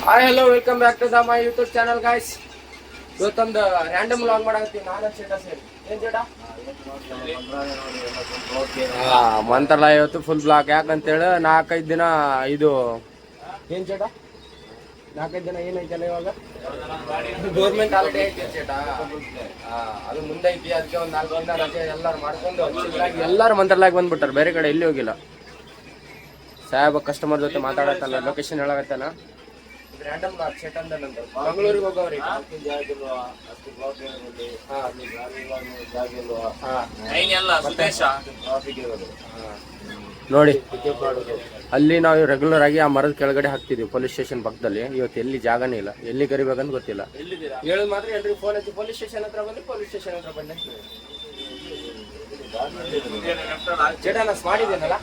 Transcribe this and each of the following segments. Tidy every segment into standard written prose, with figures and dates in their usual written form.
Hi hello welcome back to the my YouTube channel guys. ಇವತ್ತೊಂದು random vlog ಮಾಡಕತ್ತೀನಿ ನಾನು ಚೇಟ ಸೇರಿ. ಏನ್ ಚೇಟ? ಮಂತ್ರಾಲಯ ಇವತ್ತು ಫುಲ್ ಬ್ಲಾಕ್. ಯಾಕಂತೇಳಿ 4-5 ದಿನ ಇದು ಏನ್ ಚೇಟ 4-5 ದಿನ ಏನೈತಲ್ಲ ಇವಾಗ ಗೌರ್ಮೆಂಟ್ ಹಾಲಿಡೇ ಐತಿ ಚೇಟ. ಅದು ಮುಂದೆ ಐತಿ. ಅದಕ್ಕೆ ಒಂದು 4 ದಿನ ರಜೆ ಎಲ್ಲಾರು ಮಾಡ್ಕೊಂಡು ಎಲ್ಲಾರು ಮಂತ್ರಾಲಯಕ್ಕೆ ಬಂದ್ಬಿಟ್ಟಾರೆ. ಬೇರೆ ಕಡೆ ಎಲ್ಲಿ ಹೋಗಿಲ್ಲ. ಸಾಹೇಬ ಕಸ್ಟಮರ್ ಜೊತೆ ಮಾತಾಡತ್ತಲ್ಲ, ಲೊಕೇಶನ್ ಹೇಳಕತ್ತಾನ. ರ್ಯಾಂಡಮ್ ಮಂಗಳೂರಿಗೆ ಹೋಗೋರಿ. ನೋಡಿ ಅಲ್ಲಿ ನಾವು ರೆಗ್ಯುಲರ್ ಆಗಿ ಆ ಮರದ ಕೆಳಗಡೆ ಹಾಕ್ತಿದ್ವಿ ಪೊಲೀಸ್ ಸ್ಟೇಷನ್ ಪಕ್ಕದಲ್ಲಿ. ಇವತ್ತು ಎಲ್ಲಿ ಜಾಗನೇ ಇಲ್ಲ, ಎಲ್ಲಿ ಕರಿಬೇಕಂತ ಗೊತ್ತಿಲ್ಲ. ಹೇಳೋದು ಮಾತ್ರ ಎಲ್ರಿಗೂ ಫೋನ್ ಹಚ್ಚಿ ಪೊಲೀಸ್ ಸ್ಟೇಷನ್ ಹತ್ರ ಬಂದು ಪೊಲೀಸ್ ಸ್ಟೇಷನ್ ಹತ್ರ ಬಂದೆ. ಚೇಟ ನಾನು ಮಾಡಿದ್ದೇನಲ್ಲ.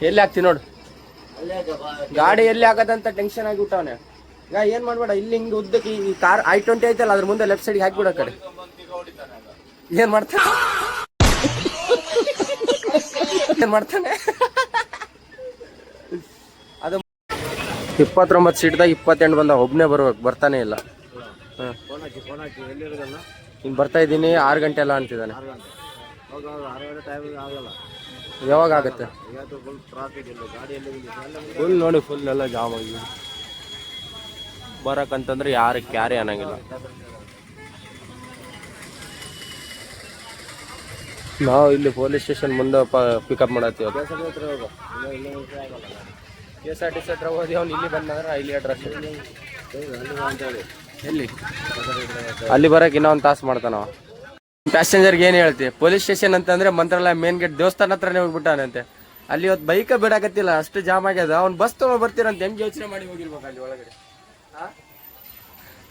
ಎಲ್ಲಿ ಹಾಕ್ತಿ ನೋಡು, ಗಾಡಿ ಎಲ್ಲಿ ಆಗದಂತ ಟೆನ್ಷನ್ ಆಗಿ ಬಿಟ್ಟವನೆ. ಈಗ ಏನ್ ಮಾಡ್ಬೇಡ, ಇಲ್ಲಿ ಹಿಂಗ್ ಉದ್ದಕ್ಕೆ ಈ ಕಾರ್ I-20 ಐತಲ್ಲ, ಅದ್ರ ಮುಂದೆ ಲೆಫ್ಟ್ ಸೈಡ್ ಹಾಕ್ಬಿಡ ಕಡೆ. ಏನ್ ಮಾಡ್ತಾನೆ ಏನ್ ಮಾಡ್ತಾನೆ ಅದು 29 ಸೀಟ್ದಾಗ 28 ಬಂದ. ಒಬ್ನೇ ಬರ್ತಾನೆ ಇಲ್ಲ. ಇನ್ನು ಬರ್ತಾ ಇದ್ದೀನಿ 6 ಗಂಟೆ ಎಲ್ಲ ಅಂತಿದ್ದಾನೆ. ಯಾವಾಗ ಆಗುತ್ತೆ? ಫುಲ್ ನೋಡಿ, ಫುಲ್ ಎಲ್ಲ ಜಾಮ್ ಆಗಿದೆ. ಬರಕಂತಂದ್ರೆ ಯಾರು ಕ್ಯಾರಿ ಅನ್ನಂಗಿಲ್ಲ. ನಾವು ಇಲ್ಲಿ ಪೊಲೀಸ್ ಸ್ಟೇಷನ್ ಮುಂದೆ ಪಿಕಪ್ ಮಾಡತ್ತೀವಿ. KSRTC ಹತ್ರ ಹೋದಿ. ಅವ್ನು ಇಲ್ಲಿ ಬಂದಂದ್ರೆ ಇಲ್ಲಿ ಅಡ್ರೆಸ್ ಎಲ್ಲಿ ಅಲ್ಲಿ ಬರಕ್ಕೆ ಇನ್ನೂ 1 ತಾಸು ಮಾಡ್ತಾನ. ಪ್ಯಾಸೆಂಜರ್ಗೆ ಏನು ಹೇಳ್ತಿ? ಪೊಲೀಸ್ ಸ್ಟೇಷನ್ ಅಂತಂದ್ರೆ ಮಂತ್ರಾಲಯ ಮೇನ್ ಗೇಟ್ ದೇವಸ್ಥಾನ ಹತ್ರನೇ ಹೋಗ್ಬಿಟ್ಟಾನಂತೆ. ಅಲ್ಲಿ ಇವತ್ತು ಬೈಕ ಬಿಡಾಕತ್ತಿಲ್ಲ, ಅಷ್ಟು ಜಾಮ್ ಆಗ್ಯದ. ಅವ್ನು ಬಸ್ ತೊಗೊಂಡು ಬರ್ತೀರಂತ ಹೆಂಗೆ ಯೋಚನೆ ಮಾಡಿ ಹೋಗಿರ್ಬೇಕು ಅಲ್ಲಿ ಒಳಗಡೆ.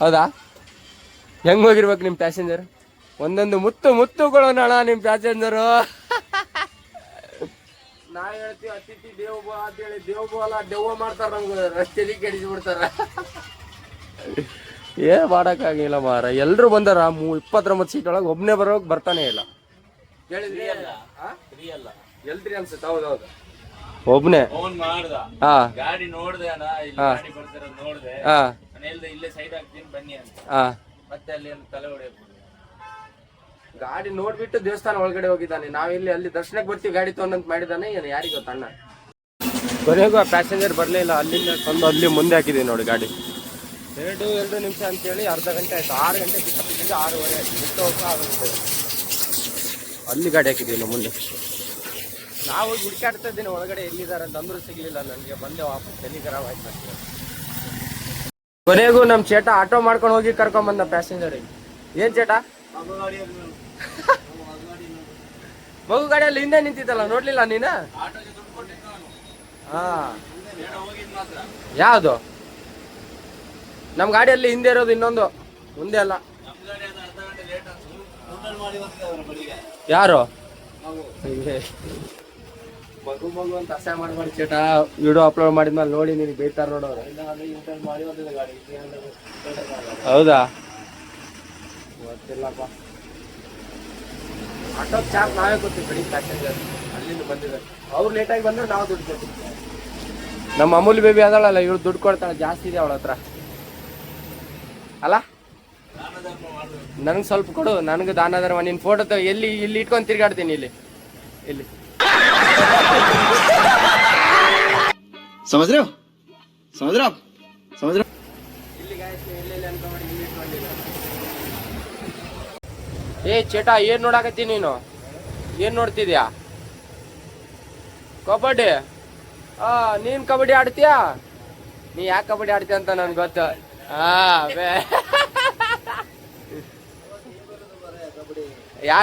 ಹೌದಾ? ಹೆಂಗ್ ಹೋಗಿರ್ಬೇಕು ನಿಮ್ಮ ಪ್ಯಾಸೆಂಜರ್? ಒಂದೊಂದು ಮುತ್ತುಗಳೋಣ ನಿಮ್ಮ ಪ್ಯಾಸೆಂಜರು. ನಾ ಹೇಳ್ತೀವಿ ಅತಿಥಿ ದೇವ್ ಅಂತೇಳಿ ದೇವ್ ಅಲ್ಲ ದೆವ್ವ ಮಾಡ್ತಾರ. ನಮ್ಗೆ ರಸ್ತೆಯಲ್ಲಿ ಕೆಡಿಸಿ ಬಿಡ್ತಾರ. ಮಾಡಕ್ಕಾಗಿಲ್ಲ ಮಾರ. ಎಲ್ರು ಬಂದಾರ. 29 ಸೀಟ್ ಒಳಗೆ ಒಬ್ನೇ ಬರೋಕ್ ಬರ್ತಾನೆ ಇಲ್ಲ. ಕೇಳಿದ್ರಿ ಎಲ್ರಿ ಅನ್ಸುತ್ತೆ. ಹೌದೌದು, ಒಬ್ನೇ. ಗಾಡಿ ನೋಡ್ದೆ ಇಲ್ಲೇ ಸೈಡ್ ಹಾಕ್ತೀನಿ ಬನ್ನಿ ಅಂತ. ಮತ್ತೆ ಅಲ್ಲಿ ತಲೆ ಹೊಡೆಯಬಹುದು. ಗಾಡಿ ನೋಡ್ಬಿಟ್ಟು ದೇವಸ್ಥಾನ ಒಳಗಡೆ ಹೋಗಿದ್ದಾನೆ. ನಾವಿಲ್ಲಿ ಅಲ್ಲಿ ದರ್ಶನಕ್ಕೆ ಬರ್ತೀವಿ ಗಾಡಿ ತಗೊಂಡಂತ ಮಾಡಿದ್ದಾನೆ. ಏನು ಯಾರಿಗೆ ಗೊತ್ತಣ್ಣ. ಕೊನೆಗೂ ಆ ಪ್ಯಾಸೆಂಜರ್ ಬರಲಿಲ್ಲ. ಅಲ್ಲಿಂದ ತಂದು ಅಲ್ಲಿ ಮುಂದೆ ಹಾಕಿದ್ದೀವಿ ನೋಡಿ ಗಾಡಿ. 2 ನಿಮಿಷ ಅಂತೇಳಿ ಅರ್ಧ ಗಂಟೆ ಆಯ್ತು. 6 ಗಂಟೆ ಬಿಟ್ಟಿದ್ದು 6:30 ಆಯ್ತು. ಬಿಟ್ಟು ಹೋಗ್ತಾ ಆಗುತ್ತೆ. ಅಲ್ಲಿ ಗಾಡಿ ಹಾಕಿದ್ದೀವಿ ಮುಂದೆ. ನಾವು ಹುಡುಕಾಡ್ತಾ ಇದ್ದೀನಿ ಒಳಗಡೆ ಎಲ್ಲಿದ್ದಾರೆ ಅಂತ. ಅಂದ್ರೂ ಸಿಗ್ಲಿಲ್ಲ ನನಗೆ. ಬಂದೆ ವಾಪಸ್. ತಲೆ ಖರಾಬ್ ಆಯ್ತು ನನಗೆ. ಕೊನೆಗೂ ನಮ್ಮ ಚೇಟ ಆಟೋ ಮಾಡ್ಕೊಂಡು ಹೋಗಿ ಕರ್ಕೊಂಡ್ ಬಂದ ಪ್ಯಾಸೆಂಜರಿಗೆ. ಏನ್ ಚೇಟ? ಮಗು ಗಾಡಿಯಲ್ಲಿ ಹಿಂದೆ ನಿಂತಿದ್ದಲ್ಲ, ನೋಡ್ಲಿಲ್ಲ ನೀನ? ಯಾವುದು? ನಮ್ ಗಾಡಿಯಲ್ಲಿ ಹಿಂದೆ ಇರೋದು ಇನ್ನೊಂದು, ಮುಂದೆ ಅಲ್ಲ. ಯಾರು? ಮಗು ಅಂತ ಅಸಹ್ಯ ಮಾಡ್ಬಾರ್ದು ಚೇಟ. ವಿಡಿಯೋ ಅಪ್ಲೋಡ್ ಮಾಡಿದ್ಮೇಲೆ ನೋಡಿ ನಿನಗೆ ಬೈತಾರ ನೋಡೋರು. ಹೌದಾ? ಗೊತ್ತಿಲ್ಲಪ್ಪ. ಆಟೋ ಚಾರ್ಜ್ ನಾವೇ ಕೊಡ್ತೀವಿ ಕಡಿಮೆ ಪ್ಯಾಸೆಂಜರ್. ಅಲ್ಲಿಂದ ಬಂದಿದ್ದಾರೆ ಅವ್ರು ಲೇಟಾಗಿ ಬಂದ್ರೆ ನಾವು ದುಡ್ಡು ಕೊಡ್ತೀವಿ. ನಮ್ಮ ಅಮೂಲ್ ಬೇಬಿ ಅದಳಲ್ಲ, ಇವಳು ದುಡ್ಡು ಕೊಡ್ತಾಳೆ. ಜಾಸ್ತಿ ಇದೆ ಅವಳ ಹತ್ರ ಅಲ್ಲ. ನನಗೆ ಸ್ವಲ್ಪ ಕೊಡು, ನನಗೆ ದಾನ ಧರ್ಮ. ನಿನ್ನ ಫೋಟೋ ಎಲ್ಲಿ ಇಲ್ಲಿ ಇಟ್ಕೊಂಡು ತಿರ್ಗಾಡ್ತೀನಿ. ಇಲ್ಲಿ ಇಲ್ಲಿ समझ रहे हो ಇಲ್ಲಿ ಗಾಯಸ್ ಎಲ್ಲೆಲ್ಲಿ ಅನ್ಕೊಂಡಿ ಇಲ್ಲಿ ಇಟ್ಕೊಂಡಿಲ್ಲ. ಏ ಚೇಟ, ಏನ್ ನೋಡಾಕತ್ತಿ ನೀನು? ಏನ್ ನೋಡ್ತಿದ್ಯಾ? ಕಬಡ್ಡಿ? ನೀನ್ ಕಬಡ್ಡಿ ಆಡ್ತೀಯಾ? ನೀ ಯಾಕೆ ಕಬಡ್ಡಿ ಆಡ್ತೀಯ ಅಂತ ನನ್ಗೆ ಗೊತ್ತು.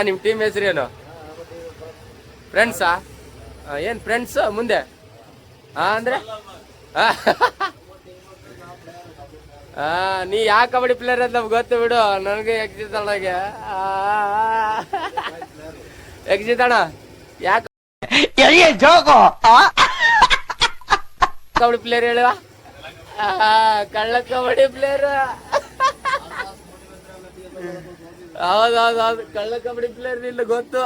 ನಿಮ್ ಟೀಮ್ ಹೆಸರೇನು? ಫ್ರೆಂಡ್ಸಾ? ಏನ್ ಫ್ರೆಂಡ್ಸ್ ಮುಂದೆ ಅಂದ್ರೆ? ನೀ ಯಾವ ಕಬಡ್ಡಿ ಪ್ಲೇಯರ್ ಅಂತ ಗೊತ್ತು ಬಿಡು. ನನಗೆ ಎಕ್ಸಿಟ್ ಅಣ್ಣಗೆ ಎಕ್ಸಿಟ್ ಅಣ್ಣ ಯಾಕೆ ಕಬಡ್ಡಿ ಪ್ಲೇಯರ್ ಹೇಳುವ? ಕಳ್ಳ ಕಬಡ್ಡಿ ಪ್ಲೇಯರ್. ಹೌದೌದು ಕಳ್ಳ ಕಬಡ್ಡಿ ಪ್ಲೇಯರ್ ಇಲ್ಲ ಗೊತ್ತು.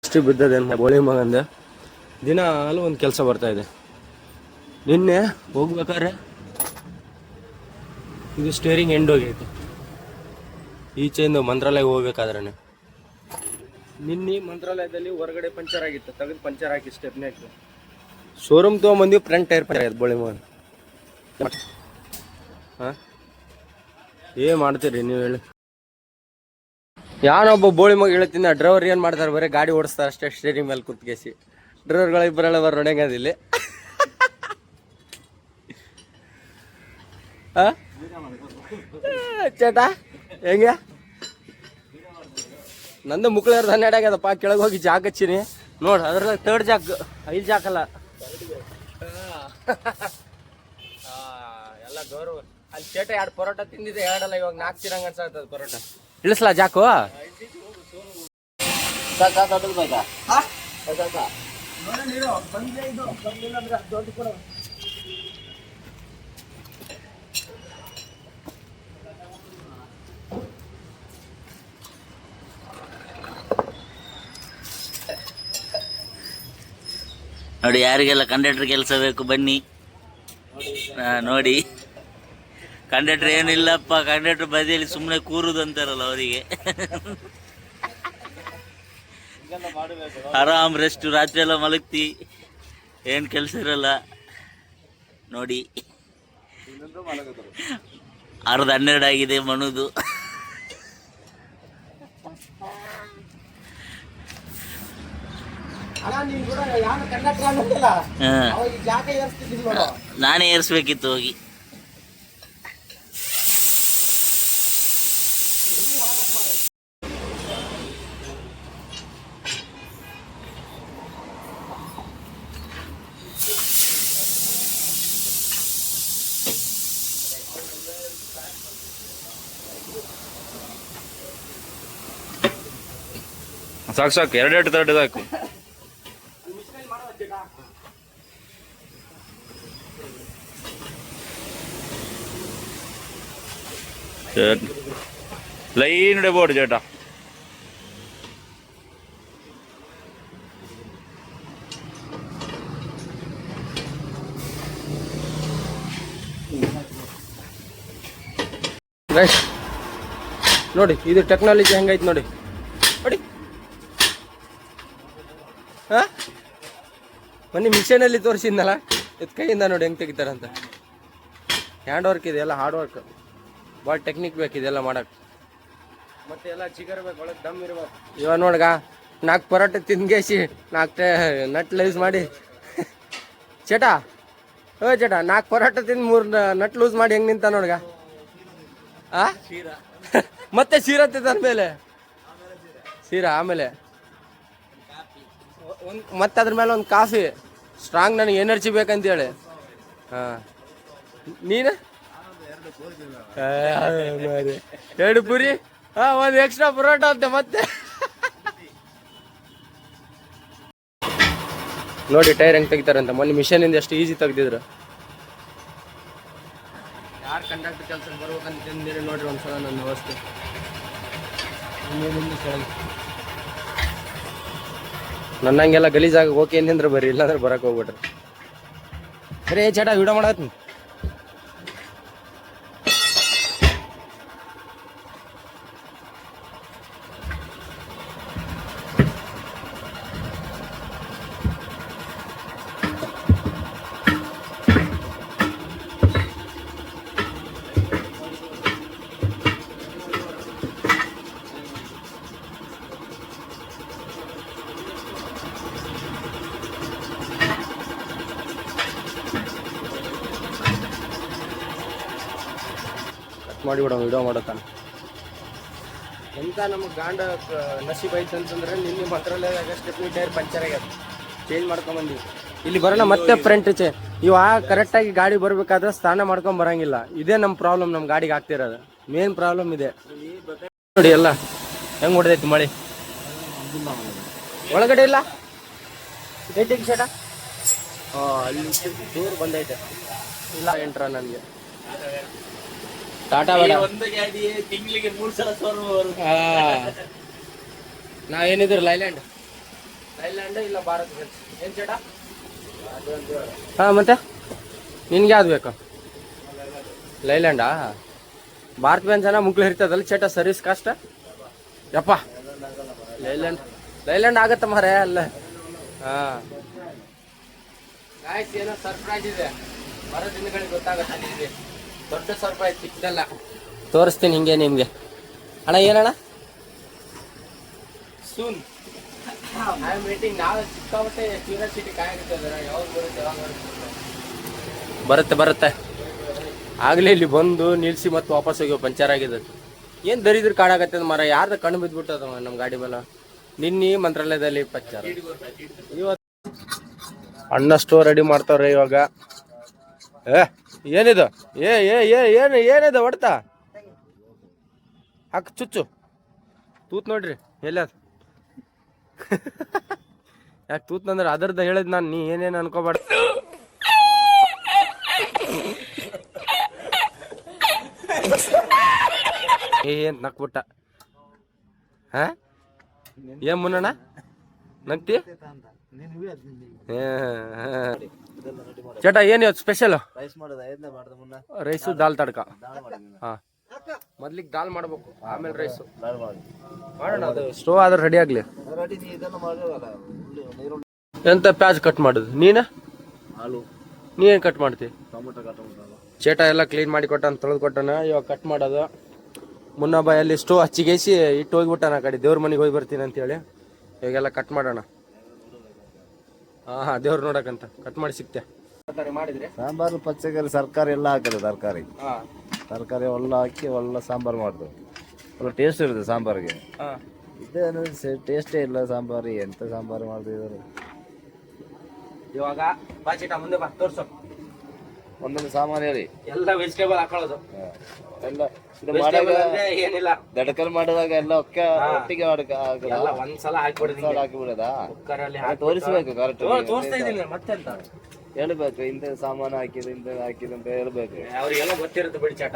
ಅಷ್ಟು ಬಿದ್ದದೇನು ಬೋಳಿ ಮಗಂದ ದಿನ ಒಂದು ಕೆಲಸ ಬರ್ತಾ ಇದೆ. ನಿನ್ನೆ ಹೋಗ್ಬೇಕಾದ್ರೆ ಇದು ಸ್ಟೇರಿಂಗ್ ಎಂಡ್ ಹೋಗೈತೆ ಈಚೆಯಿಂದ ಮಂತ್ರಾಲಯ ಹೋಗ್ಬೇಕಾದ್ರೆ. ನಿನ್ನೆ ಮಂತ್ರಾಲಯದಲ್ಲಿ ಹೊರಗಡೆ ಪಂಚರ್ ಆಗಿತ್ತು, ತೆಗೆದು ಪಂಚರ್ ಹಾಕಿ ಸ್ಟೆಪ್ನೇ ಹಾಕಿ ಶೋರೂಮ್ ತೊಗೊಂಬಂದಿವಿ. ಫ್ರಂಟ್ ಟೈರ್ ಪಂಚರ್ ಆಯ್ತು ಬೋಳಿ ಮಗನ್. ಹಾಂ ಏನು ಮಾಡ್ತೀರಿ ನೀವು ಹೇಳಿ? ಯಾನೊಬ್ಬ ಬೋಳಿ ಮಗ ಹೇಳ್ತೀನಿ, ಡ್ರೈವರ್ ಏನು ಮಾಡ್ತಾರೆ ಬರೀ ಗಾಡಿ ಓಡಿಸ್ತಾರೆ ಅಷ್ಟೇ ಸ್ಟೇರಿಂಗ್ ಮೇಲೆ ಕುತ್ಕೇಸಿ. ಡ್ರೈವರ್ಗಳ ಇಬ್ಬರೆಲ್ಲ ಬರೋ ಹೊಡೆಂಗದಿಲ್ಲ. ಚೇಟ ಹೆಂಗೆ ನಂದು ಮುಕ್ಳೇರ್ದು 12 ಆಗ್ಯದಪ್ಪ. ಕೆಳಗೆ ಹೋಗಿ ಜಾಕ್ ಹಚ್ಚಿನಿ ನೋಡು, ಅದ್ರಲ್ಲಿ 3rd ಜಾಕ್, 5 ಜಾಕಲ್ಲ ಎಲ್ಲ ಗೌರವ. ಅಲ್ಲಿ ಚೇಟ 2 ಪರೋಟ ತಿಂದಿದೆ, 2 ಅಲ್ಲ ಇವಾಗ 4 ತಿನ್ನಂಗ ಅನ್ಸತ್ತದ ಪರೋಟ. ಇಳಿಸ್ಲಾ ಜಾಕು? ನೋಡಿ, ಯಾರಿಗೆಲ್ಲ ಕಂಡಕ್ಟರ್ ಕೆಲಸ ಬೇಕು ಬನ್ನಿ ನೋಡಿ. ಕಂಡಕ್ಟರ್ ಏನಿಲ್ಲಪ್ಪ, ಕಂಡಕ್ಟರ್ ಬದಿಯಲ್ಲಿ ಸುಮ್ಮನೆ ಕೂರುದು ಅಂತಾರಲ್ಲ ಅವರಿಗೆ. ಆರಾಮ್ ರೆಸ್ಟ್, ರಾತ್ರಿ ಎಲ್ಲ ಮಲಗ್ತಿ, ಏನು ಕೆಲಸ ಇರಲ್ಲ ನೋಡಿ. 12 ಆಗಿದೆ ಮಣುದು. ನಾನೇ ಏರಿಸ್ಬೇಕಿತ್ತು ಹೋಗಿ. ಸಾಕು ಸಾಕು, 2 ತರಡ್ ಸಾಕು. ലൈൻ പോട് ചേട്ടാ. ನೋಡಿ ಇದು ಟೆಕ್ನಾಲಜಿ ಹೆಂಗೈತೆ ನೋಡಿ. ನೋಡಿ ಮೊನ್ನೆ ಮಿಷನಲ್ಲಿ ತೋರಿಸಿದ್ನಲ್ಲ, ಇದು ಕೈಯಿಂದ ನೋಡಿ ಹೆಂಗೆ ತೆಗಿತಾರಂತ. ಹ್ಯಾಂಡ್ ವರ್ಕ್ ಇದೆ, ಎಲ್ಲ ಹಾರ್ಡ್ ವರ್ಕ್, ಭಾಳ ಟೆಕ್ನಿಕ್ ಬೇಕಿದೆಲ್ಲ ಮಾಡಕ್ಕೆ. ಮತ್ತೆ ಎಲ್ಲ ಚಿಗರ್ ಬೇಕು, ಒಳಗೆ ದಮ್ ಇರ್ಬೇಕು. ಇವಾಗ ನೋಡ್ಗ 4 ಪರೋಟ ತಿನ್ಗೇಸಿ 4 ನಟ್ ಲೂಸ್ ಮಾಡಿ. ಚೇಟಾ ಚೇಟಾ 4 ಪರೋಟ ತಿಂದು 3 ನಟ್ ಲೂಸ್ ಮಾಡಿ ಹೆಂಗೆ ನಿಂತ ನೋಡ್ಗ. ಮತ್ತೆ ಸೀರಾ ತಿಂದ ಮೇಲೆ ಸೀರಾ, ಆಮೇಲೆ ಮತ್ತೆ ಅದ್ರ ಮೇಲೆ ಒಂದು ಕಾಫಿ ಸ್ಟ್ರಾಂಗ್, ನನಗೆ ಎನರ್ಜಿ ಬೇಕಂತೇಳಿ. ಹಾಂ ನೀನು 2 ಪುರಿ, ಒಂದು ಎಕ್ಸ್ಟ್ರಾ ಪರೋಟ ಅಂತೆ ಮತ್ತೆ. ನೋಡಿ ಟೈರ್ ಹೆಂಗೆ ತೆಗಿತಾರಂತ. ಮೊನ್ನೆ ಮಿಷನಿಂದ ಎಷ್ಟು ಈಸಿ ತೆಗ್ದಿದ್ರು. ಯಾರು ಕಂಡಕ್ಟರ್ ಕೆಲಸಕ್ಕೆ ಬರ್ಬೇಕಂತಂದಿರಿ ನೋಡ್ರಿ ಒಂದ್ಸಲ ನನ್ನ ವ್ಯವಸ್ಥೆ. ನನ್ನಂಗೆಲ್ಲ ಗಲೀಜಾಗ ಓಕೆ ಅಂದ್ರೆ ಬರ್ರಿ, ಇಲ್ಲಾಂದ್ರೆ ಬರಕ್ಕೆ ಹೋಗ್ಬಿಟ್ರಿ. ಸರಿ ಚಟ ವಿಡಿಯೋ ಮಾಡತ್ತೀನಿ. ಮಾಡಿಬಿಡೋ ವಿಡಿಯೋ ಮಾಡೋತಾನೆ. ಎಂತ ನಮಗೆ ಗಾಂಡ ನಸೀಬ್ ಐತೆ ಅಂತಂದ್ರೆ, ನಿನ್ನೆ ಮಂತ್ರಾಲಯದಾಗ ಸ್ಟೆಪ್ನಿ ಟೈರ್ ಪಂಚರ್ ಆಗ್ಯದ, ಚೇಂಜ್ ಮಾಡ್ಕೊಂಬಂದಿವಿ. ಇಲ್ಲಿ ಬರೋಣ ಮತ್ತೆ ಫ್ರಂಟ್ ಇವ ಕರೆಕ್ಟಾಗಿ ಗಾಡಿ ಬರ್ಬೇಕಾದ್ರೆ ಸ್ನಾನ ಮಾಡ್ಕೊಂಡ್ ಬರಂಗಿಲ್ಲ. ಇದೇ ನಮ್ಮ ಪ್ರಾಬ್ಲಮ್, ನಮ್ಮ ಗಾಡಿಗೆ ಆಗ್ತಿರೋದು ಮೇನ್ ಪ್ರಾಬ್ಲಮ್ ಇದೆ. ನೋಡಿ ಎಲ್ಲ ಹೆಂಗ್ ಹೊಡೆದೈತಿ ಮಳೆ. ಒಳಗಡೆ ಇಲ್ಲ ಏಟಿಂಗ್ ಶೇಟ ಅಲ್ಲಿ ದೂರ ಬಂದೈತೆ ಇಲ್ಲ ಎಂಟ್ರ ನನಗೆ. ಟಾಟಾ ಬೇಡ. ಒಂದು ಗಾಡಿ ತಿಂಗಳಿಗೆ 3 ಸಲ ಶೋರೂಮ್. ನಾವೇನಿದ್ರು ಲೈಲ್ಯಾಂಡ್ ಇಲ್ಲ ಭಾರತ್ ಬೆನ್ಸ್. ಏನ್ ಚೇಟ? ಹಾ ಮತ್ತೆ ನಿನ್ಗೆ ಯಾವ್ದು ಬೇಕು? ಲೈಲ್ಯಾಂಡಾ? ಭಾರತ್ ಬೆನ್ಸನ ಮುಕ್ಳು ಇರ್ತದಲ್ಲ ಚೇಟ ಸರ್ವಿಸ್ ಕಾಸ್ಟ್? ಯಪ್ಪ ಲೈಲ್ಯಾಂಡ್ ಆಗತ್ತ ಮಾರೇ ಅಲ್ಲ. ಹಾ ಗಾಯ್ಸ್, ಏನೋ ಸರ್ಪ್ರೈಸ್ ಇದೆ, ಬರೋ ದಿನಗಳಿಗೆ ಗೊತ್ತಾಗತ್ತೆ ನಿಮಗೆ. ದೊಡ್ಡ ಸರ್ಪ್ರೈಸ್, ಚಿಕ್ಕದಲ್ಲ, ತೋರಿಸ್ತೀನಿ ಹಿಂಗೆ ನಿಮ್ಗೆ. ಅಣ್ಣ ಏನಣ್ಣ? Soon I am waiting. ನಾವು ಸಿಕ್ಕಾಬಟ್ಟೆ ಕ್ಯೂರಿಯಾಸಿಟಿ ಕಾಯಾಗಿರ್ತದೆ, ಯಾವಾಗ ಬರುತ್ತೆ. ಆಗ್ಲೇ ಇಲ್ಲಿ ಬಂದು ನಿಲ್ಸಿ ಮತ್ತೆ ವಾಪಸ್ ಹೋಗಿ ಪಂಚರ್ ಆಗಿದೆ. ಏನ್ ದರಿದ್ರ ಕಾಣಾಗತ್ತೆ ಮರ, ಯಾರ್ದ ಕಣ್ಣು ಬಿದ್ಬಿಟ್ಟದ ನಮ್ಮ ಗಾಡಿ ಮೇಲೆ. ನಿನ್ನೆ ಮಂತ್ರಾಲಯದಲ್ಲಿ ಪಂಚರ್. ಇವತ್ತು ಅಣ್ಣ ಸ್ಟೋರ್ ರೆಡಿ ಮಾಡ್ತಾವ್ರೆ ಇವಾಗ. ಏನಿದು? ಏನಿದೆ ಹೊಡ್ತಾ? ಹಾಕ್ ಚುಚ್ಚು ತೂತ್ ನೋಡ್ರಿ ಎಲ್ಲ. ಯಾಕೆ ತೂತ್ನಂದ್ರೆ ಅದರ್ದ ಹೇಳಿದ್ ನಾನು, ನೀ ಏನೇನು ಅನ್ಕೋಬಾರ್ದು. ಏನ್ ನಕ್ಬಿಟ್ಟ. ಹಾ ಏನ್ ಮುನ್ನಣ್ಣ ನಗ್ತಿ? ಚಟ ಏನ್ ಇವತ್ತು ಸ್ಪೆಷಲ್? ರೈಸು ದಾಲ್ ತಡ್ಕ. ಹಾ ಮೊದ್ಲಿಗೆ ದಾಲ್ ಮಾಡ್ಬೇಕು, ಆಮೇಲೆ ರೈಸು ಮಾಡೋಣ. ಅದು ಸ್ಟೋವ್ ಆದ್ರೆ ರೆಡಿ ಆಗ್ಲಿ. ಎಂತ ಪ್ಯಾಜ್ ಕಟ್ ಮಾಡುದು ನೀನ? ನೀ ಏನ್ ಕಟ್ ಮಾಡ್ತಿ? ಚೇಟ ಎಲ್ಲ ಕ್ಲೀನ್ ಮಾಡಿ ಕೊಟ್ಟಾನ, ತೊಳೆದು ಕೊಟ್ಟಾನ. ಇವಾಗ ಕಟ್ ಮಾಡೋದು. ಮುನ್ನಬಾಯಲ್ಲಿ ಸ್ಟೋವ್ ಹಚ್ಚಿಗೇಸಿ ಇಟ್ಟು ಹೋಗ್ಬಿಟ್ಟಾನ. ಆ ಕಡೆ ದೇವ್ರ ಮನೆಗೆ ಹೋಗಿ ಬರ್ತೀನಿ ಅಂತೇಳಿ ಇವಾಗೆಲ್ಲ ಕಟ್ ಮಾಡೋಣ. ಹಾ ದೇವ್ರು ನೋಡಕಂತ ಕಟ್ ಮಾಡಿ ಸಿಕ್ತೆ. ಮಾಡಿದ್ರೆ ಸಾಂಬಾರು ಪಚ್ಚೆಗಾರಿ ಸರ್ಕಾರಿ ಎಲ್ಲ ಹಾಕಿದೆ. ತರಕಾರಿ ಎಲ್ಲ ಹಾಕಿ ಒಳ್ಳೆ ಸಾಂಬಾರು ಮಾಡಿದ್ರು. ಒಳ್ಳೆ ಟೇಸ್ಟ್ ಇರುತ್ತೆ ಸಾಂಬಾರಿಗೆ. ಇದೇನು ಟೇಸ್ಟೇ ಇಲ್ಲ ಸಾಂಬಾರು. ಎಂತ ಸಾಂಬಾರು ಮಾಡಿದ್ರು. ಇವಾಗ ಬಾ ಚೇಟ ಮುಂದೆ ಬಾ, ತೋರ್ಸು. ಒಂದೊಂದು ಸಾಮಾನು ಹೇಳಿ. ಎಲ್ಲ ವೆಜಿಟೇಬಲ್ ಹಾಕೊಳ್ಳೋದು. ಎಲ್ಲ ಇದು ಮಾಡುವಾಗ ಏನಿಲ್ಲ, ದಡಕಲ್ ಮಾಡುವಾಗ ಎಲ್ಲ ಒಟ್ಟಿಗೆ ಎಲ್ಲ ಒಂದ್ಸಲ ಹಾಕಿಬಿಡೋದಾ? ತೋರಿಸ್ಬೇಕು ಕರೆಕ್ಟ್. ತೋರಿಸ್ತಾ ಇದೀನಿ ಮತ್ತೆಂತ ಹೇಳ್ಬೇಕು. ಇಂಥ ಸಾಮಾನು ಹಾಕಿದೆ ಇಂಥ ಹಾಕಿದೆ ಅಂತ ಹೇಳ್ಬೇಕು. ಅವ್ರಿಗೆಲ್ಲ ಗೊತ್ತಿರುತ್ತೆ ಬಿಡಿ ಚಟ.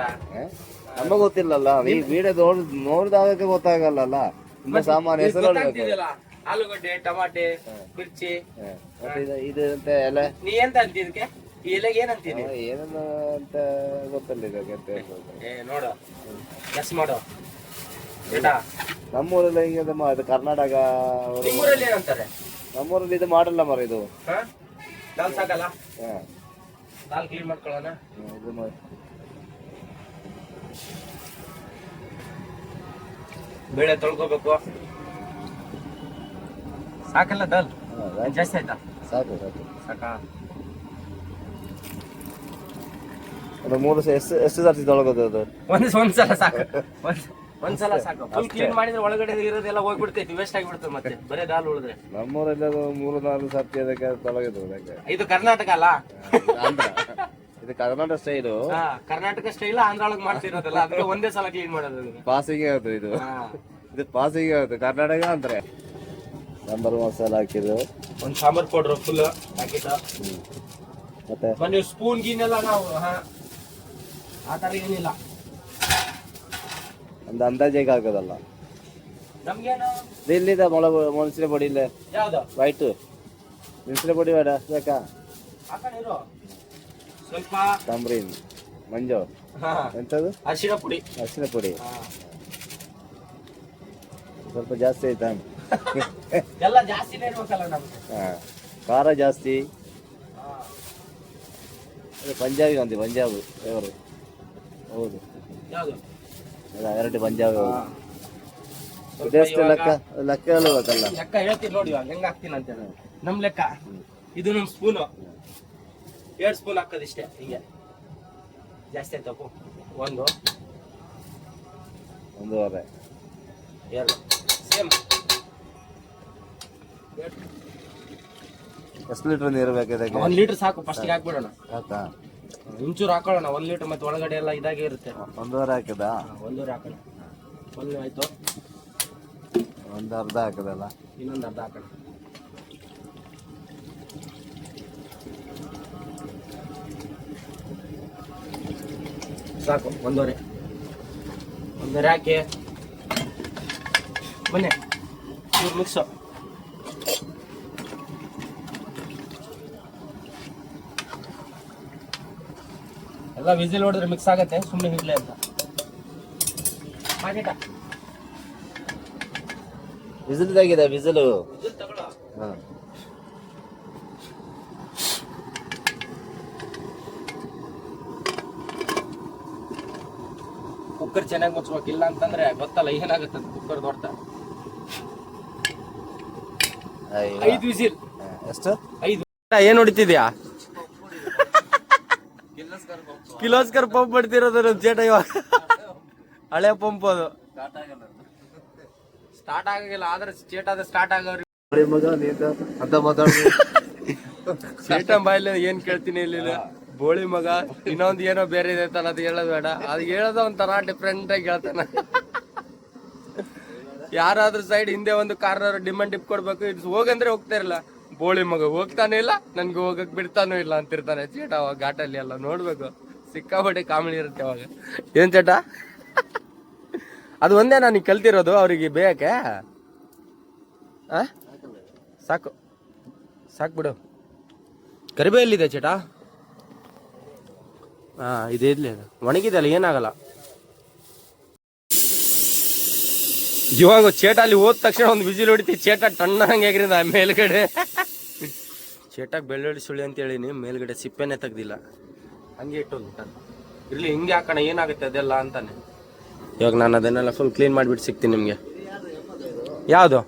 ನಮಗ್ ಗೊತ್ತಿಲ್ಲಲ್ಲ, ಈ ವಿಡಿಯೋ ನೋಡಿದಾಗ ಗೊತ್ತಾಗಲ್ಲ. ಇಂಥ ಸಾಮಾನು ಹೆಸರು ಹೇಳ್ಬೇಕು. ಆಲೂಗಡ್ಡೆ, ಟಮಾಟೆ, ಮಿರ್ಚಿ. ಇದು ಅಂತ ಎಲೆ. ನೀ ಎಂತ ಅಂತಿದ್ಕೆ? ಈ ಎಲೆಗೆ ಏನಂತೀನಿ? ಏನನ್ನ ಅಂತ ಗೊತ್ತಲ್ಲ ಇದಕ್ಕೆ ಅಂತ ನೋಡು, ಎಸ್ ಮಾಡು ಚೇಟಾ. ನಮ್ಮೂರಲ್ಲಿ ಹಿಂಗೆ ಇದು ಕರ್ನಾಟಕ. ನಿಮ್ಮೂರಲ್ಲಿ ಏನಂತಾರೆ? ನಮ್ಮೂರಲ್ಲಿ ಇದು ಮಾಡಲ್ಲ ಮರ ಇದು. ದಾಲ್ ಸಾಕಲ್ಲ? ದಾಲ್ ಕ್ಲೀನ್ ಮಾಡ್ಕೊಳ್ಳೋಣ. ಬೇಳೆ ತೊಳ್ಕೊಬೇಕು. ಸಾಕಲ್ಲ ದಾಲ್? ಜಾಸ್ತಿ ಆಯ್ತಾ? ಸಾಕು ಸಾಕಾ? ಮೂರು ಎಷ್ಟು ಸರ್ತಿ ತೊಳಗೋದು ಅದು? ಒಂದ್ಸಲ ಸಾಕು. ಒಂದ್ಸಲ ಸಾಕು. ಫುಲ್ ಕ್ಲೀನ್ ಮಾಡಿದ್ರೆ ಒಳಗಡೆ ಇರೋದೆಲ್ಲ ಹೋಗ್ಬಿಡ್ತೈತಿ, ವೇಸ್ಟ್ ಆಗಿಬಿಡ್ತದೆ. ಮತ್ತೆ ಬರೇ ದಾಲ್ ಉಳಿದ್ರೆ. ನಮ್ಮೂರಲ್ಲಿ ಅದು 3-4 ಸರ್ತಿ ಅದಕ್ಕೆ ತೊಳಗಿದ್ದು. ಇದು ಕರ್ನಾಟಕ ಅಲ್ಲ, ಇದು ಕರ್ನಾಟಕ ಸ್ಟೈಲು. ಕರ್ನಾಟಕ ಸ್ಟೈಲ್ ಆಂಧ್ರ ಒಳಗೆ ಮಾಡ್ತಿರೋದಲ್ಲ, ಅದಕ್ಕೆ ಒಂದೇ ಸಲ ಕ್ಲೀನ್ ಮಾಡೋದು. ಪಾಸಿಗೆ ಆಗುತ್ತೆ ಇದು ಪಾಸಿಗೆ ಆಗುತ್ತೆ ಕರ್ನಾಟಕ ಅಂದ್ರೆ. ಸಾಂಬಾರು ಮಸಾಲ ಹಾಕಿದ್ದು, ಒಂದು ಸಾಂಬಾರ್ ಪೌಡ್ರು ಫುಲ್ ಹಾಕಿದ್ದ. ಮತ್ತೆ ನೀವು ಸ್ಪೂನ್ ಗೀನೆಲ್ಲ ನಾವು ಆ ಥರ ಏನಿಲ್ಲ, ಒಂದು ಅಂದಾಜಿಗೆ ಹಾಕೋದಲ್ಲ. ನಮ್ಗೇನು ಇಲ್ಲಿದೆ ಮೆಣಸಿನ ಪುಡಿ ಇಲ್ಲೇ ಯಾವ್ದು ವೈಟ್ ಮೆಣಸಿನ ಪುಡಿ ಬೇಡ ಬೇಕಾ? ಹಾಕೊಂಡಿರು ಸ್ವಲ್ಪ. ತಂಬ್ರೀನ್ ಮಂಜು ಎಂತದು? ಅರಿಶಿನ ಪುಡಿ. ಅರಿಶಿನ ಪುಡಿ ಸ್ವಲ್ಪ ಜಾಸ್ತಿ ಆಯ್ತಾ? ಎಲ್ಲ ಜಾಸ್ತಿನೇ ಇರ್ಬೇಕಲ್ಲ ನಮ್ಗೆ. ಖಾರ ಜಾಸ್ತಿ. ಪಂಜಾಬಿ ಒಂದು ಪಂಜಾಬ್ ಅವರು. ಹೌದು, ಯಾವುದು? ಎರಡು ಪಂಜಾಬ್. ಲೆಕ್ಕ ಹೇಳ್ಬೇಕಲ್ಲ. ಲೆಕ್ಕ ಹೇಳ್ತೀನಿ ನೋಡಿ, ಇವಾಗ ಹೆಂಗ್ ಹಾಕ್ತೀನಿ ಅಂತ. ನಮ್ ಲೆಕ್ಕ ಇದು ನಮ್ ಸ್ಪೂನು 2 ಸ್ಪೂನ್ ಹಾಕೋದಿಷ್ಟೇ. ಹಿಂಗೆ ಜಾಸ್ತಿ ಆಯ್ತಪ್ಪು. 1 1.5 2 ಸೇಮ್. ಎಷ್ಟು ಲೀಟರ್ ನೀರು ಬೇಕು ಇದಕ್ಕೆ? 1 ಲೀಟರ್ ಸಾಕು. ಫಸ್ಟಿಗೆ ಹಾಕ್ಬಿಡೋಣ. ಸಾಕಾ? ಇಂಚೂರು ಹಾಕೊಳ್ಳೋಣ. 1 ಲೀಟರ್ ಮತ್ತೆ ಒಳಗಡೆ ಎಲ್ಲ ಇದಾಗೆ ಇರುತ್ತೆ. 1.5 ಹಾಕಿದಾ? 1.5 ಹಾಕೋಣ. 1 ಆಯ್ತು, ಒಂದು ಅರ್ಧ ಹಾಕದಲ್ಲ, ಇನ್ನೊಂದು ಅರ್ಧ ಹಾಕೋಣ. ಸಾಕು 1.5. ಬೇರೆ ಹಾಕಿ ಬನ್ನಿ ಮಿಕ್ಸು. ಎಲ್ಲ ವಿಸಿಲ್ ಹೊಡೆದ್ರೆ ಮಿಕ್ಸ್ ಆಗತ್ತೆ, ಸುಮ್ಮನೆ ಇಡ್ಲಿ ಅಂತ. ಪಾಕೆಟ ವಿಸಿಲ್ ತೆಗಿದೆ, ವಿಸಿಲು. ಹಾಂ, ಕುಕ್ಕರ್ ಚೆನ್ನಾಗಿ ಮುಚ್ಬೇಕು, ಇಲ್ಲ ಅಂತಂದ್ರೆ ಗೊತ್ತಲ್ಲ ಏನಾಗುತ್ತೆ ಕುಕ್ಕರ್ ದೊಡ್ಡ. 5 ವಿಸಿಲ್. ಎಷ್ಟು? 5. ಏನ್ ಹೊಡಿತಿದ್ಯಾ? ಕಿಲೋಸ್ಕರ್ ಪಂಪ್ ಮಾಡ್ತಿರೋದು ನಮ್ ಚೇಟ ಇವಾಗ. ಹಳೆ ಪಂಪ್ ಅದು ಸ್ಟಾರ್ಟ್ ಆಗಿಲ್ಲ, ಆದ್ರೆ ಚೇಟ ಅದು ಸ್ಟಾರ್ಟ್ ಆಗೋರಿ. ಮಗ ನೀನು ಅಂತ ಮಾತಾಡ್ತೀನಿ. ಚೇಟ ಬಾಯಲ್ಲಿ ಏನ್ ಕೇಳ್ತೀನಿ ಇಲ್ಲಿ, ಬೋಳಿ ಮಗ ಇನ್ನೊಂದು ಏನೋ ಬೇರೆ ಇದೆ ಅಂತಲ್ಲ, ಅದು ಹೇಳೋದು ಬೇಡ. ಅದು ಹೇಳೋದು ಒಂಥರ ಡಿಫ್ರೆಂಟ್ ಆಗಿ ಹೇಳ್ತಾನೆ. ಯಾರಾದ್ರೂ ಸೈಡ್ ಹಿಂದೆ ಒಂದು ಕಾರ್ ಡಿಮಾಂಡ್ ಟಿಪ್ ಕೊಡ್ಬೇಕು, ಇದು ಹೋಗಂದ್ರೆ ಹೋಗ್ತಾ ಇರಲ್ಲ. ಬೋಳಿ ಮಗ ಹೋಗ್ತಾನೆ ಇಲ್ಲ, ನನ್ಗೆ ಹೋಗಕ್ ಬಿಡ್ತಾನೂ ಇಲ್ಲ ಅಂತಿರ್ತಾನೆ ಚೇಟ ಅವಾಗ ಘಾಟಲ್ಲಿ ಎಲ್ಲ. ನೋಡ್ಬೇಕು, ಸಿಕ್ಕಾಪಟ್ಟೆ ಕಾಮಿಡಿ ಇರುತ್ತೆ ಅವಾಗ. ಏನ್ ಚೇಟ? ಅದು ಒಂದೇ ನಾನು ಕಲ್ತಿರೋದು ಅವ್ರಿಗೆ ಬೇಯಕ್ಕೆ. ಸಾಕು ಸಾಕು ಬಿಡು. ಕರಿಬೇವು ಎಲ್ಲಿದೆ ಚೇಟ? ಹಾ, ಇದೆ ಇರ್ಲಿ, ಅದು ಒಣಗಿದೆ ಅಲ್ಲ, ಏನಾಗಲ್ಲ. ಇವಾಗ ಚೇಟ ಅಲ್ಲಿ ಹೋದ ತಕ್ಷಣ ಒಂದು ವಿಜಿಲ್ ಹೊಡಿತಿ, ಚೇಟ ಟಣ್ಣ ಹಂಗಾಗ್ರಿಂದ ಮೇಲ್ಗಡೆ. ಚೇಟಾಕ್ ಬೆಳ್ಳುಳ್ಳಿ ಸುಳಿ ಅಂತ ಹೇಳಿನಿ, ಮೇಲ್ಗಡೆ ಸಿಪ್ಪೆನೆ ತೆಗ್ದಿಲ್ಲ, ಹಂಗೆ ಇಟ್ಟೋಗ್ಬಿಟ್ಟ. ಇರ್ಲಿ, ಹಿಂಗೆ ಹಾಕೋಣ, ಏನಾಗುತ್ತೆ ಅದೆಲ್ಲ ಅಂತಾನೆ. ಇವಾಗ ನಾನು ಅದನ್ನೆಲ್ಲ ಫುಲ್ ಕ್ಲೀನ್ ಮಾಡಿಬಿಟ್ಟು ಸಿಗ್ತೀನಿ ನಿಮಗೆ. ಯಾವುದು?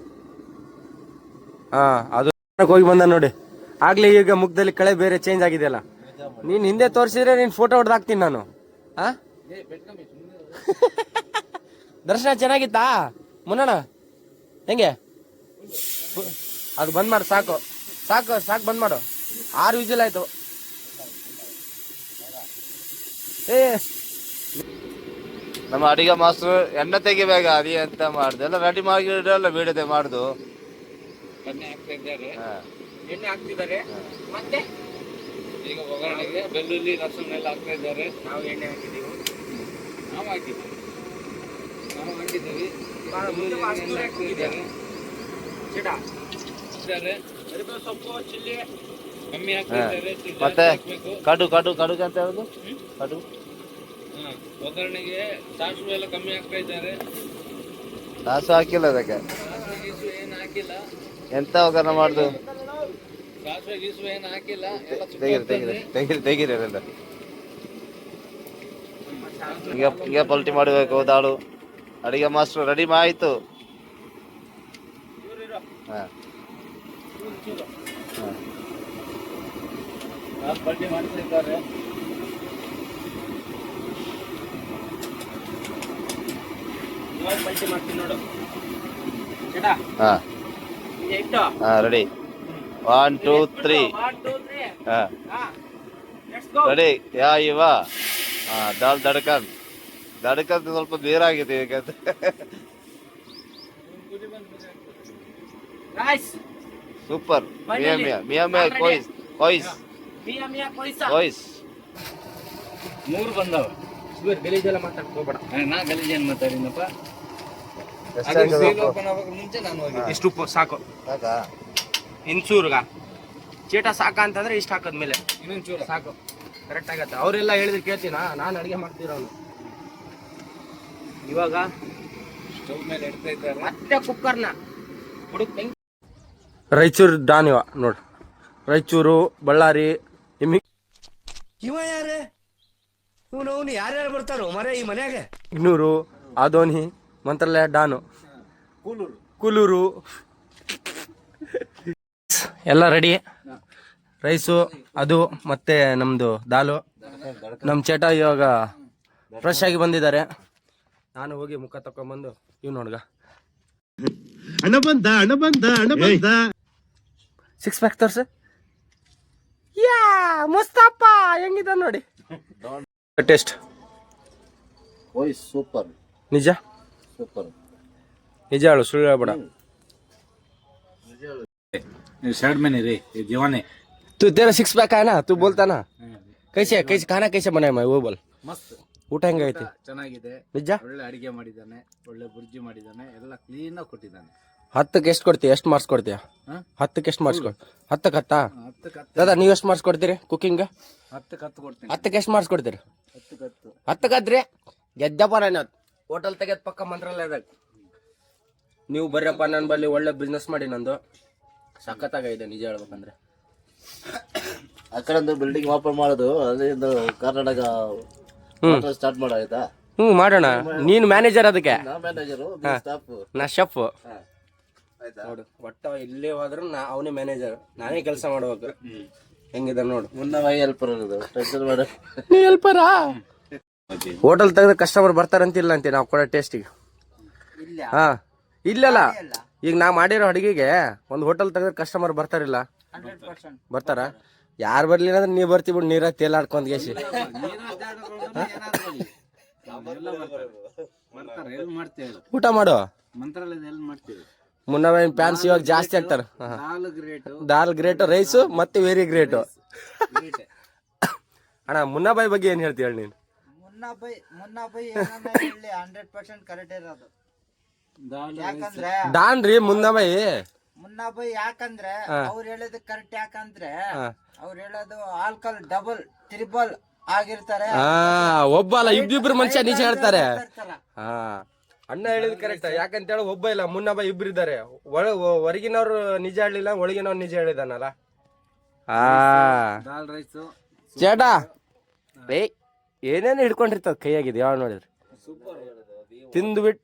ಹಾ, ಅದು ಹೋಗಿ ಬಂದ ನೋಡಿ. ಆಗ್ಲೇ ಈಗ ಮುಖದಲ್ಲಿ ಕಳೆ ಬೇರೆ ಚೇಂಜ್ ಆಗಿದೆಯಲ್ಲ. ನೀನ್ ಹಿಂದೆ ತೋರಿಸಿದ್ರೆ ನೀನ್ ಫೋಟೋ ಹೊಡೆದು ಹಾಕ್ತೀನಿ ನಾನು. ದರ್ಶನ ಚೆನ್ನಾಗಿತ್ತಾ ಮುನ್ನಣ್ಣ? ಹೆಂಗೆ? ಅದು ಬಂದ್ ಮಾಡು, ಸಾಕು ಸಾಕು ಸಾಕು, ಬಂದ್ ಮಾಡು. 6 ವಿಜಿಲ್ ಆಯ್ತು. ನಮ್ಮ ಅಡಿಗೆ ಮಾಸ್ಟರ್ ಎಣ್ಣೆ ತೆಗಿಬೇಕ ಅದೇ ಅಂತ ಮಾಡ್ದು, ಎಲ್ಲ ರೆಡಿ ಮಾಡಿರಲ್ಲ, ಬೀಡದೆ ಮಾಡ್ದು. ಎಣ್ಣೆ ಹಾಕ್ತಿದ್ದಾರೆ, ಮತ್ತೆ ಈಗ ಒಗ್ಗರಣೆಗೆ ಬೆಳ್ಳುಳ್ಳಿ ಲಸೂನ್ ಎಲ್ಲ ಹಾಕ್ತಾ ಇದ್ದಾರೆ. ನಾವು ಎಣ್ಣೆ ಹಾಕಿದ್ದೀವಿ, ನಾವು ಹಾಕಿದ್ದೀವಿ. ಸೊಪ್ಪು ಚಿಲ್ಲಿ ಕಮ್ಮಿ ಹಾಕ್ತಿದ್ದಾರೆ. ಮತ್ತೆ ಕಡು ಕಡು ಕಡುಗೆ ಅಂತ ಹೇಳುದು, ಕಡು ಒಗ್ಗರಣೆಗೆ ಸಾಸಿವೆ ಎಲ್ಲ ಕಮ್ಮಿ ಹಾಕ್ತಾ ಇದ್ದಾರೆ. ಸಾಸು ಹಾಕಿಲ್ಲ ಅದಕ್ಕೆ, ಏನು ಹಾಕಿಲ್ಲ. ಎಂತ ಒಗ್ಗರಣೆ ಮಾಡುದು? ಸಾಸಿವೆ ಗೀಸುವೆ ಏನು ಹಾಕಿಲ್ಲ. ತೆಗಿರಿ ತೆಗಿರಿ ತೆಗಿರಿ ತೆಗಿರಿ ಅದೆಲ್ಲ. ಈಗ ಈಗ ಪಲ್ಟಿ ಮಾಡಬೇಕು ದಾಳು. ಅಡಿಗೆ ಮಾಸ್ಟರ್ ರೆಡಿ ಆಯ್ತು. ಹಾ, ಪಲ್ಟಿ ಮಾಡ್ತಿದ್ದಾರೆ. ಪಲ್ಟಿ ಮಾಡ್ತೀನಿ ನೋಡು. ಹಾ ಹಾ, ರೆಡಿ. 1 2 3. ಹಾ, ರೆಡಿ. ಯಾ ಇವ ದಾಲ್ ದಡ್ಕನ್ ದಡ್ಕನ್ ಸ್ವಲ್ಪ ಬೇರಾಗಿದೆ ಈಗ. ಸೂಪರ್. ಮಿಯಾ ಮಿಯಾ ಮಿಯಾ ಮಿಯಾ ಕೊಯ್ಸ್ ಕೊಯ್ಸ್ ಕೊಯ್ಸ್. 3 ಬಂದವ. ಗಲೀಜೆಲ್ಲ ಮಾತಾಡ್ಕೊ ಹೋಗ್ಬೇಡ. ನಾ ಗಲೀಜ್ ಏನ್ ಮಾತಾಡಿನಪ್ಪ. ಮುಂಚೆ ನಾನು ಇಷ್ಟು ಉಪ್ಪು ಸಾಕು. ಇನ್ಸೂರ್ಗ ಚೇಟ ಸಾಕ ಅಂತಂದ್ರೆ ಇಷ್ಟು ಹಾಕದ್ಮೇಲೆ ಇನ್ನೊಂಚೂರು ಸಾಕು, ಕರೆಕ್ಟ್ ಆಗತ್ತೆ. ಅವರೆಲ್ಲ ಹೇಳಿದ್ರೆ ಕೇಳ್ತೀನ, ನಾನು ಅಡುಗೆ ಮಾಡ್ತಿರೋನು. ಇವಾಗ ಸ್ಟವ್ ಮೇಲೆ ಇಡ್ತಾ ಇದ್ದಾರೆ, ಮತ್ತೆ ಕುಕ್ಕರ್ನ ಹುಡುಕ್. ರಾಯಚೂರು ಡಾನ್ ಇವ ನೋಡು, ರಾಯಚೂರು, ಬಳ್ಳಾರಿ, ಇವ ಯಾರೇ? ಇವನು ಯಾರ್ಯಾರು ಬರ್ತಾರೋ ಮರೆ ಈ ಮನ್ಯಾಗ? ಇಗ್ನೂರು, ಆದೋನಿ, ಮಂತ್ರಾಲಯ, ಡಾನು, ಕೂಲೂರು ಎಲ್ಲ ರೆಡಿ. ರೈಸು ಅದು ಮತ್ತೆ ನಮ್ದು ದಾಲು. ನಮ್ಮ ಚೇಟ ಇವಾಗ ಫ್ರೆಶ್ ಆಗಿ ಬಂದಿದ್ದಾರೆ. ನಾನು ಹೋಗಿ ಮುಖ ತಕೊಂಡ್ಬಂದು ಇವ್ ನೋಡ್ಗ ಹಣ ಬಂದ 6 ಪ್ಯಾಕ್ ತೋರ್ಸ. ಯಾ ಮುಸ್ತಪ್ಪ ಹೆಂಗಿದ ನೋಡಿ. Taste super. ನಿಜ ಸೂಪರ್. ನಿಜ ಹೇಳು, ಸುಳ್ಳು ಹೇಳ್ಬೇಡ. शर्ट में नहीं रे, ये दीवाने। तू तेरा 6 पैक है ना, तू बोलता ना। कैसे कैसे खाना कैसे बनाया मैं वो बोल. मस्त ಊಟ ಹೆಂಗೈತಿ? ಚೆನ್ನಾಗಿದೆ, ನಿಜ? ಒಳ್ಳೆ ಅಡಿಗೆ ಮಾಡಿದ್ದಾನೆ, ಒಳ್ಳೆ ಬುರ್ಜಿ ಮಾಡಿದ್ದಾನೆ, ಎಲ್ಲ ಕ್ಲೀನ್ ಆಗಿ ಕೊಟ್ಟಿದ್ದಾನೆ. 10ಕ್ಕೆ ಎಷ್ಟು ಕೊಡ್ತೀಯ? ಎಷ್ಟು ಮಾರ್ಕ್ಸ್ ಕೊಡ್ತೀಯ? 10ಕ್ಕೆ ಎಷ್ಟು ಮಾರ್ಕ್ಸ್ 10ಕ್ಕೆ 10? ದಾದಾ ನೀವು ಎಷ್ಟು ಮಾರ್ಕ್ಸ್ ಕೊಡ್ತೀರಿ ಕುಕಿಂಗ್? 10ಕ್ಕೆ 10 ಕೊಡ್ತೀನಿ. 10ಕ್ಕೆ ಎಷ್ಟು ಮಾರ್ಕ್ಸ್ ಕೊಡ್ತೀರಿ? 10ಕ್ಕೆ 10. 10ಕ್ಕೆ 10 ರೀ? ಗೆದ್ದಪ್ಪ ನಾನು ಹೋಟೆಲ್ ತೆಗೆದ್ ಪಕ್ಕ ಮಂತ್ರಾಲಯದಾಗ. ನೀವು ಬರ್ರಪ್ಪ ನನ್ನ ಬಲ್ಲಿ ಒಳ್ಳೆ ಬಿಸ್ನೆಸ್ ಮಾಡಿ ನಂದು ಸಖತ್ತಾಗಿದೆ ನಿಜ ಹೇಳ್ಬೇಕಂದ್ರೆ. ಆ ಕಡೆ ಒಂದು ಬಿಲ್ಡಿಂಗ್ ಓಪನ್ ಮಾಡೋದು, ಅಲ್ಲಿಂದ ಕರ್ನಾಟಕ ಸ್ಟಾರ್ಟ್ ಮಾಡೋ ಆಯ್ತಾ? ಮಾಡೋಣ. ನೀನು ಮ್ಯಾನೇಜರ್ ಅದಕ್ಕೆ, ನಾ ಮ್ಯಾನೇಜರು, ಸ್ಟಾಫ್ ನಾ ಶೆಫ್. ಆಯ್ತಾ? ನೋಡು ಒಟ್ಟ ಇಲ್ಲೇ ಹೋದ್ರು ಅವನೇ ಮ್ಯಾನೇಜರ್, ನಾನೇ ಕೆಲಸ ಮಾಡ್ಬೇಕು. ಹೆಂಗಿದೆ ನೋಡು. ಮುನ್ನ ಹೆಲ್ಪರ್ ಇರೋದು, ಟೆನ್ಷನ್ ಮಾಡ. ನೀ ಹೆಲ್ಪರಾ? ಹೋಟೆಲ್ ತೆಗೆದ್ರೆ ಕಸ್ಟಮರ್ ಬರ್ತಾರಂತಿಲ್ಲ ಅಂತೆ ನಾವು ಕೊಡೋ ಟೇಸ್ಟಿಗೆ. ಹಾ ಇಲ್ಲಲ್ಲ, ಈಗ ನಾ ಮಾಡಿರೋ ಅಡಿಗೆಗೆ ಒಂದು ಹೋಟೆಲ್ ತೆಗೆದ್ರೆ ಕಸ್ಟಮರ್ ಬರ್ತಾರಿಲ್ಲ? ಬರ್ತಾರ? ಯಾರು ಬರ್ಲಿಲ್ಲ ಅಂದ್ರೆ ನೀವ್ ಬರ್ತೀವಿ ಬಿಡು, ನೀರ ತೇಲಾಡ್ಕೊಂಡ್ ಗೇಸಿ. ಊಟ ಮಾಡು. ಮಂತ್ರಾಲಯದ ಎಲ್ಲಿ ಮಾಡ್ತೀವಿ? ಮುನ್ನವೇನ್ ಫ್ಯಾನ್ಸ್ ಇವಾಗ ಜಾಸ್ತಿ ಆಗ್ತಾರ. ದಾಲ್ ಗ್ರೇಟ್, ರೈಸು ಮತ್ತೆ ವೆರಿ ಗ್ರೇಟ್. ಅಣ್ಣ ಮುನ್ನಾಬಾಯಿ ಬಗ್ಗೆ ಏನ್ ಹೇಳ್ತೀಯ ಹೇಳಿ ನೀನು? ಮುನ್ನಾಬಾಯಿ 100% ಕರೆಕ್ಟ್ ಇರೋದು. ಯಾಕಂದ್ರೆ ಡಾನ್ ರೀ ಮುನ್ನಾಬಾಯಿ. ಮುನ್ನಾಬಾಯಿ ಯಾಕಂದ್ರೆ ಅವ್ರು ಹೇಳೋದು ಕರೆಕ್ಟ್. ಯಾಕಂದ್ರೆ ಅವ್ರು ಹೇಳೋದು ಆಲ್ಕಲ್ ಡಬಲ್ ಟ್ರಿಬಲ್ ಆಗಿರ್ತಾರೆ. ಒಬ್ಬ ಅಲ್ಲ ಇಬ್ಬಿಬ್ರು ಮನುಷ್ಯ ನಿಜ ಹೇಳ್ತಾರೆ. ಹಾ ಅಣ್ಣ ಹೇಳಿದ್ ಕರೆಕ್ಟ್. ಯಾಕಂತ ಹೇಳಿ ಒಬ್ಬ ಇಲ್ಲ, ಮುನ್ನಾಬಾಯಿ ಇಬ್ರು ಇದ್ದಾರೆ. ಹೊರಗಿನವ್ರು ನಿಜ ಹೇಳಿಲ್ಲ, ಒಳಗಿನವ್ರು ನಿಜ ಹೇಳಿದಾನಲ್ಲ. ದಾಲ್ ರೈಸು ಚೇಟ ಏ ಏನೇನು ಹಿಡ್ಕೊಂಡಿರ್ತದ ಕೈಯಾಗಿದೆ ಯಾವ ನೋಡಿದ್ರಿ. ತಿಂದು ಬಿಟ್ಟು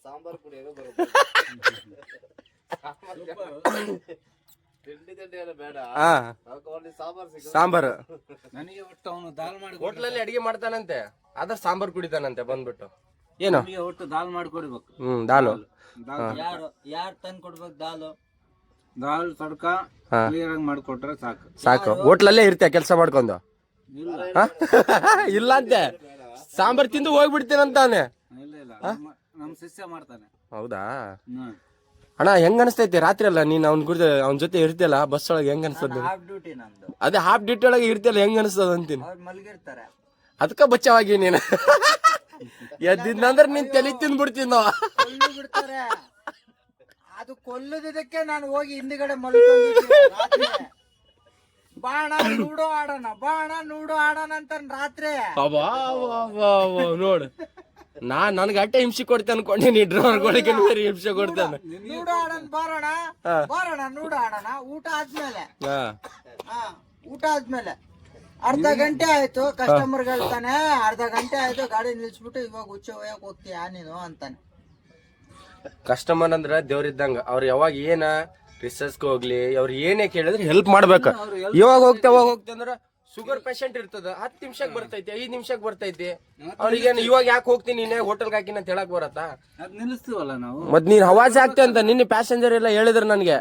ಸಾಂಬಾರ್ ಪುಡಿ ಬೇಡ, ಸಾಂಬಾರು. ನನಗೆ ಒಟ್ಟು ಅವನು ದಾಲ್ ಮಾಡಿ ಹೋಟ್ಲಲ್ಲಿ ಅಡಿಗೆ ಮಾಡ್ತಾನಂತೆ, ಆದ್ರೆ ಸಾಂಬಾರ್ ಕುಡಿತಾನಂತೆ ಬಂದ್ಬಿಟ್ಟು. ಏನು ಒಟ್ಟು ದಾಲ್ ಮಾಡಿಕೊಡ್ಬೇಕು. ದಾಲು ಯಾರು ತಂದು ಕೊಡ್ಬೇಕು ದಾಲು? ದಾಲ್ ತಡ್ಕ ಕ್ಲಿಯರ್ ಆಗಿ ಮಾಡ್ಕೊಟ್ರೆ ಸಾಕು. ಸಾಕು. ಹೋಟ್ಲಲ್ಲೇ ಇರ್ತೀಯ ಕೆಲಸ ಮಾಡ್ಕೊಂಡು? ಇಲ್ಲ ಅಂತೆ, ಸಾಂಬಾರ್ ತಿಂದು ಹೋಗ್ಬಿಡ್ತೀನಂತಾನೆ. ಇಲ್ಲ ಇಲ್ಲ, ನಮ್ ಶಿಷ್ಯ ಮಾಡ್ತಾನೆ. ಹೌದಾ ಅಣ್ಣ? ಹೆಂಗ್ ಅನಿಸ್ತೈತಿ ರಾತ್ರಿ ಅಲ್ಲ ನೀನ್ ಅವ್ನ ಜೊತೆ ಇರ್ತಿಯಲ್ಲ ಬಸ್ ಒಳಗೆ, ಹೆಂಗ್ ಅನ್ಸ್ತದ? ಹಾಫ್ ಡ್ಯೂಟಿ ನಂದು. ಅದೇ ಹಾಫ್ ಡ್ಯೂಟಿ ಒಳಗೆ ಇರ್ತಿಯಲ್ಲ, ಹೆಂಗ್ ಅನಿಸ್ತದ ಅಂತೀನಿ. ಅವ್ರು ಮಲಗಿರ್ತಾರೆ. ಅದಕ್ಕ ಬಚ್ಚವಾಗಿ ನೀನು ಎದ್ದಿದ್ನಂದ್ರೆ ನೀನ್ ತಲೆ ತಿಂದ್ಬಿಡ್ತೀನಿ ನಾವು. ಕೊಲ್ಲು ಬಿಡ್ತಾರೆ. ಅದು ಕೊಲ್ಲುದಕ್ಕೆ ನಾನು ಹೋಗಿ ಹಿಂದ್ಗಡೆ ಮಲ್ಕೊಂಡಿದ್ದೀನಿ ರಾತ್ರಿ. ಬಾಣ ನೂಡು ಆಡೋಣ, ಬಾಣ ನೂಡು ಆಡೋಣ ಅಂತ ರಾತ್ರಿ. ನೋಡು, ನನ್ಗೆ ಅಟ್ಟೆ ಹಿಂಸೆ ಕೊಡ್ತೇನೆ ಅನ್ಕೊಂಡೆ, ನೀ ಡ್ರೈವರ್ಗಳಿಗೆ ಬೇರೆ ಹಿಂಸೆ ಕೊಡ್ತಾನೆ. ನೂಡು ಆಡೋಣ, ಬಾರೋಣ ನೂಡು ಆಡೋಣ. ಊಟ ಆದ್ಮೇಲೆ ಊಟ ಆದ್ಮೇಲೆ ಅರ್ಧ ಗಂಟೆ ಆಯ್ತು, ಕಸ್ಟಮರ್ ಹೇಳ್ತಾನೆ ಅರ್ಧ ಗಂಟೆ ಆಯ್ತು ಗಾಡಿ ನಿಲ್ಸ್ಬಿಟ್ಟು ಇವಾಗ ಹುಚ್ಚ ಹೋಯಕ್ ಹೋಗ್ತೀಯಾ ನೀನು ಅಂತಾನೆ. ಕಸ್ಟಮರ್ ಅಂದ್ರ ದೇವ್ರಿದ್ದಂಗ. ಅವ್ರು ಯಾವಾಗ ಏನ ರಿಸರ್ಚ್ಗೆ ಹೋಗ್ಲಿ, ಅವ್ರು ಏನೇ ಕೇಳಿದ್ರೆ ಹೆಲ್ಪ್ ಮಾಡ್ಬೇಕು. ಇವಾಗ ಹೋಗ್ತೆ ಅಂದ್ರ ಶುಗರ್ ಪೇಷಂಟ್ ಇರ್ತದ, 10 ನಿಮಿಷಕ್ಕೆ ಬರ್ತೈತಿ, 5 ನಿಮಿಷಕ್ಕೆ ಬರ್ತೈತಿ. ಅವ್ರಿಗೇನು ಇವಾಗ ಯಾಕೆ ಹೋಗ್ತೀನಿ ನೀನೆ ಹೋಟೆಲ್ಗೆ ಹಾಕಿನ ಅಂತ ಹೇಳಕ್ ಬರತ್ತಾ? ಅದ್ ನಿಲ್ಲಿಸ್ತೀವಲ್ಲ ನಾವು. ಮತ್ ನೀನ್ ಹವಾಜ್ ಆಗ್ತಿ ಅಂತ ನಿನ್ನೆ ಪ್ಯಾಸೆಂಜರ್ ಎಲ್ಲ ಹೇಳಿದ್ರು ನನ್ಗೆ,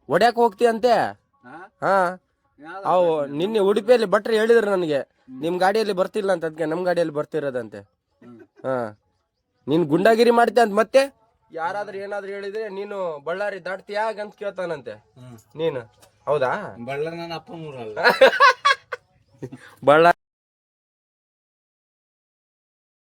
ಹೊಡ್ಯಾಕ್ ಹೋಗ್ತಿ ಅಂತೆ. ಹಾ ಅವು ನಿನ್ನೆ ಉಡುಪಿಯಲ್ಲಿ ಭಟ್ರು ಹೇಳಿದ್ರು ನನಗೆ, ನಿಮ್ ಗಾಡಿಯಲ್ಲಿ ಬರ್ತಿಲ್ಲ ಅಂತ, ಅದಕ್ಕೆ ನಮ್ ಗಾಡಿಯಲ್ಲಿ ಬರ್ತಿರೋದಂತೆ. ಹಾ ನೀನ್ ಗುಂಡಾಗಿರಿ ಮಾಡ್ತೀಯ ಅಂತ ಮತ್ತೆ ಯಾರಾದ್ರೂ ಏನಾದ್ರು ಹೇಳಿದ್ರೆ ನೀನು ಬಳ್ಳಾರಿ ದಾಟ್ತೀಯಾ ಅಂತ ಕೇಳ್ತಾನಂತೆ ನೀನು. ಹೌದಾ? ಬಳ್ಳಾರಿ ನನ್ನ ಅಪ್ಪ ಮೂರಲ್ಲ. ಬಳ್ಳಾರಿ